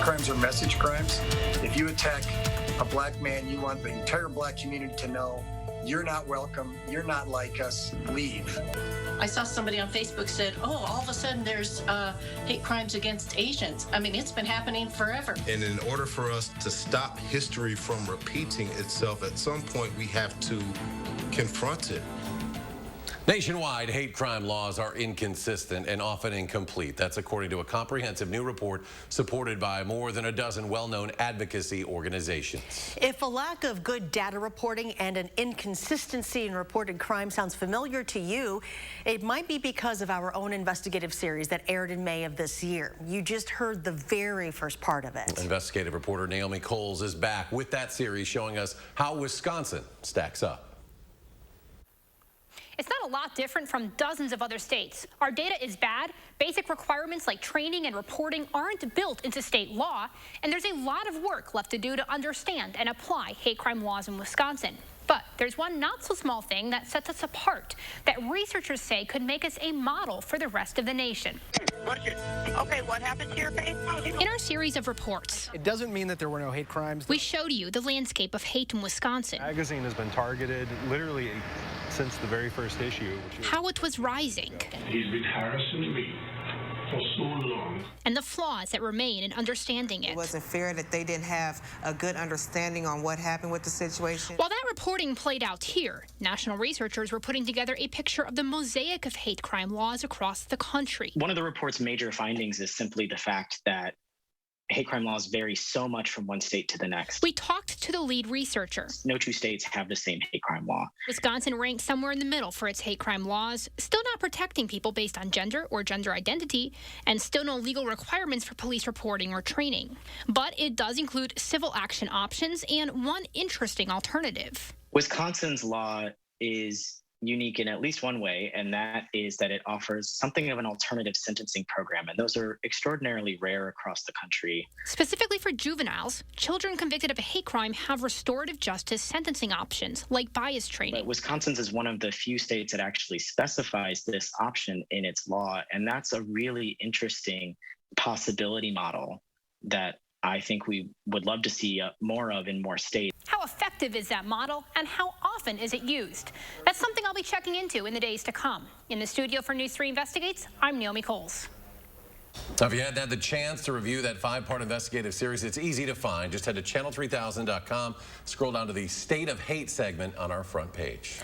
crimes are message crimes. If you attack a black man, you want the entire black community to know you're not welcome, you're not like us, leave. I saw somebody on Facebook said, oh, all of a sudden there's hate crimes against Asians. I mean, it's been happening forever. And in order for us to stop history from repeating itself, at some point we have to confront it. Nationwide, hate crime laws are inconsistent and often incomplete. That's according to a comprehensive new report supported by more than a dozen well-known advocacy organizations. If a lack of good data reporting and an inconsistency in reported crime sounds familiar to you, it might be because of our own investigative series that aired in May of this year. You just heard the very first part of it. Investigative reporter Naomi Coles is back with that series showing us how Wisconsin stacks up. It's not a lot different from dozens of other states. Our data is bad. Basic requirements like training and reporting aren't built into state law, and there's a lot of work left to do to understand and apply hate crime laws in Wisconsin. But there's one not so small thing that sets us apart that researchers say could make us a model for the rest of the nation. Okay, what happened to your face? In our series of reports, it doesn't mean that there were no hate crimes. We showed you the landscape of hate in Wisconsin. The magazine has been targeted literally since the very first issue. How it was rising. He's been harassing me for so long. And the flaws that remain in understanding it. It wasn't fair that they didn't have a good understanding on what happened with the situation. While that reporting played out here, national researchers were putting together a picture of the mosaic of hate crime laws across the country. One of the report's major findings is simply the fact that hate crime laws vary so much from one state to the next. We talked to the lead researcher. No two states have the same hate crime law. Wisconsin ranked somewhere in the middle for its hate crime laws, still not protecting people based on gender or gender identity, and still no legal requirements for police reporting or training. But it does include civil action options and one interesting alternative. Wisconsin's law is unique in at least one way, and that is that it offers something of an alternative sentencing program, and those are extraordinarily rare across the country. Specifically for juveniles, children convicted of a hate crime have restorative justice sentencing options, like bias training. But Wisconsin's is one of the few states that actually specifies this option in its law, and that's a really interesting possibility model that I think we would love to see more of in more states. How effective is that model, and how often is it used? That's something I'll be checking into in the days to come. In the studio for News 3 Investigates, I'm Naomi Coles. Now, if you hadn't had the chance to review that 5-part investigative series, it's easy to find. Just head to channel3000.com, scroll down to the State of Hate segment on our front page.